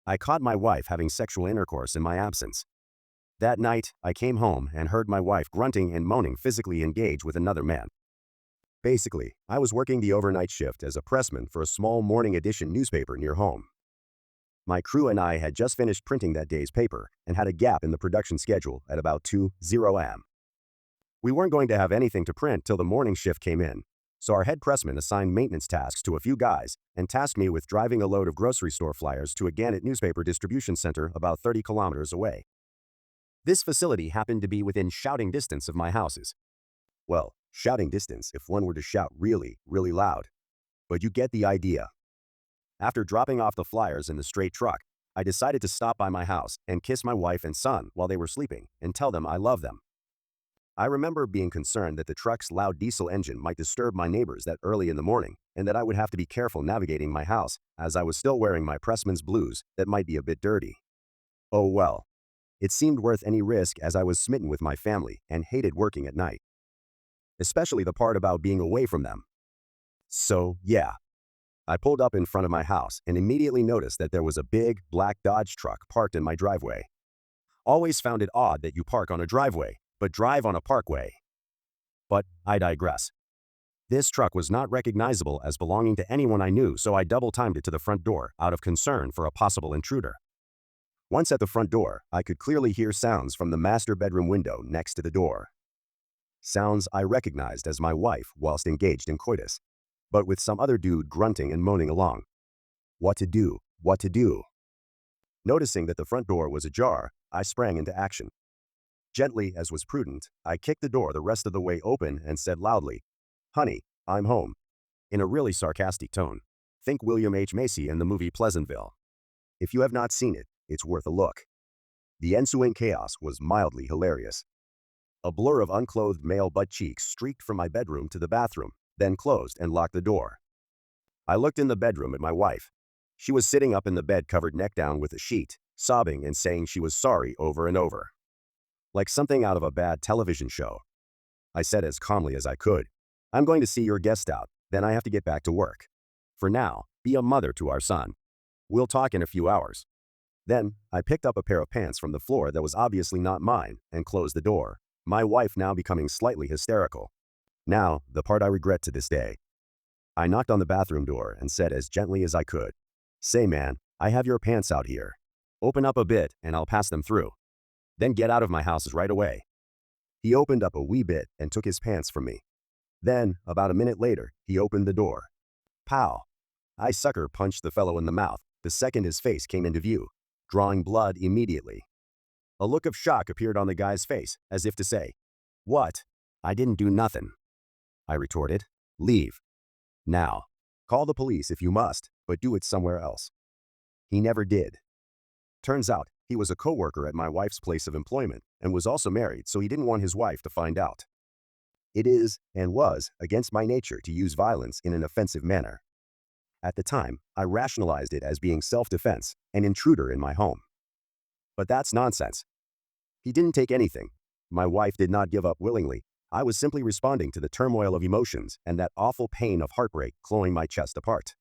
I caught my wife having sexual intercourse in my absence. That night, I came home and heard my wife grunting and moaning physically engaged with another man. Basically, I was working the overnight shift as a pressman for a small morning edition newspaper near home. My crew and I had just finished printing that day's paper and had a gap in the production schedule at about 2:00 am. We weren't going to have anything to print till the morning shift came in, so our head pressman assigned maintenance tasks to a few guys and tasked me with driving a load of grocery store flyers to a Gannett newspaper distribution center about 30 kilometers away. This facility happened to be within shouting distance of my houses. Well, shouting distance if one were to shout really, really loud. But you get the idea. After dropping off the flyers in the straight truck, I decided to stop by my house and kiss my wife and son while they were sleeping and tell them I love them. I remember being concerned that the truck's loud diesel engine might disturb my neighbors that early in the morning and that I would have to be careful navigating my house as I was still wearing my pressman's blues that might be a bit dirty. Oh well. It seemed worth any risk as I was smitten with my family and hated working at night. Especially the part about being away from them. So, yeah. I pulled up in front of my house and immediately noticed that there was a big, black Dodge truck parked in my driveway. Always found it odd that you park on a driveway, but drive on a parkway. But I digress. This truck was not recognizable as belonging to anyone I knew, so I double-timed it to the front door out of concern for a possible intruder. Once at the front door, I could clearly hear sounds from the master bedroom window next to the door. Sounds I recognized as my wife whilst engaged in coitus, but with some other dude grunting and moaning along. What to do? What to do? Noticing that the front door was ajar, I sprang into action. Gently, as was prudent, I kicked the door the rest of the way open and said loudly, "Honey, I'm home," in a really sarcastic tone. Think William H. Macy in the movie Pleasantville. If you have not seen it, it's worth a look. The ensuing chaos was mildly hilarious. A blur of unclothed male butt cheeks streaked from my bedroom to the bathroom, then closed and locked the door. I looked in the bedroom at my wife. She was sitting up in the bed covered neck down with a sheet, sobbing and saying she was sorry over and over. Like something out of a bad television show. I said as calmly as I could, "I'm going to see your guest out, then I have to get back to work. For now, be a mother to our son. We'll talk in a few hours." Then, I picked up a pair of pants from the floor that was obviously not mine and closed the door, my wife now becoming slightly hysterical. Now, the part I regret to this day. I knocked on the bathroom door and said as gently as I could, "Say man, I have your pants out here. Open up a bit and I'll pass them through. Then get out of my house right away." He opened up a wee bit and took his pants from me. Then, about a minute later, he opened the door. Pow! I sucker punched the fellow in the mouth the second his face came into view, drawing blood immediately. A look of shock appeared on the guy's face, as if to say, "What? I didn't do nothing." I retorted, "Leave. Now. Call the police if you must, but do it somewhere else." He never did. Turns out, he was a coworker at my wife's place of employment and was also married, so he didn't want his wife to find out. It is, and was, against my nature to use violence in an offensive manner. At the time, I rationalized it as being self-defense, an intruder in my home. But that's nonsense. He didn't take anything. My wife did not give up willingly. I was simply responding to the turmoil of emotions and that awful pain of heartbreak clawing my chest apart.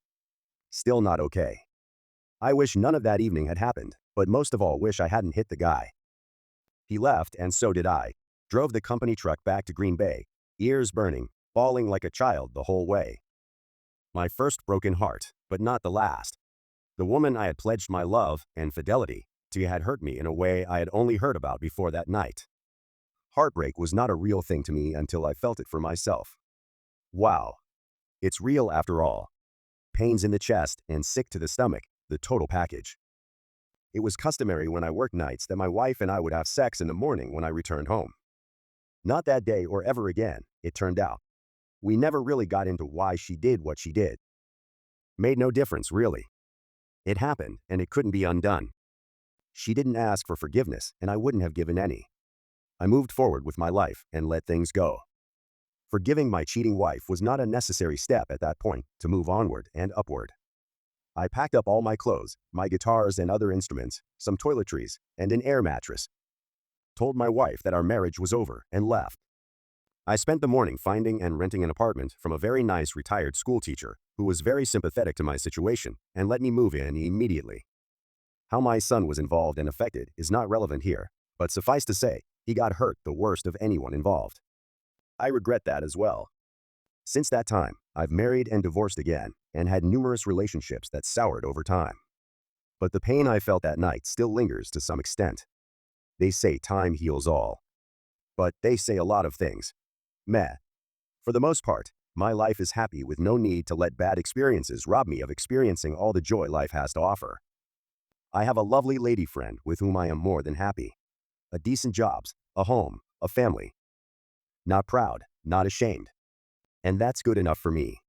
Still not okay. I wish none of that evening had happened, but most of all wish I hadn't hit the guy. He left, and so did I. Drove the company truck back to Green Bay, ears burning, bawling like a child the whole way. My first broken heart, but not the last. The woman I had pledged my love and fidelity to had hurt me in a way I had only heard about before that night. Heartbreak was not a real thing to me until I felt it for myself. Wow. It's real after all. Pains in the chest and sick to the stomach, the total package. It was customary when I worked nights that my wife and I would have sex in the morning when I returned home. Not that day or ever again, it turned out. We never really got into why she did what she did. Made no difference, really. It happened, and it couldn't be undone. She didn't ask for forgiveness, and I wouldn't have given any. I moved forward with my life and let things go. Forgiving my cheating wife was not a necessary step at that point to move onward and upward. I packed up all my clothes, my guitars and other instruments, some toiletries, and an air mattress. Told my wife that our marriage was over and left. I spent the morning finding and renting an apartment from a very nice retired school teacher who was very sympathetic to my situation and let me move in immediately. How my son was involved and affected is not relevant here, but suffice to say, he got hurt the worst of anyone involved. I regret that as well. Since that time, I've married and divorced again, and had numerous relationships that soured over time. But the pain I felt that night still lingers to some extent. They say time heals all. But they say a lot of things. Meh. For the most part, my life is happy with no need to let bad experiences rob me of experiencing all the joy life has to offer. I have a lovely lady friend with whom I am more than happy. A decent job, a home, a family. Not proud, not ashamed. And that's good enough for me.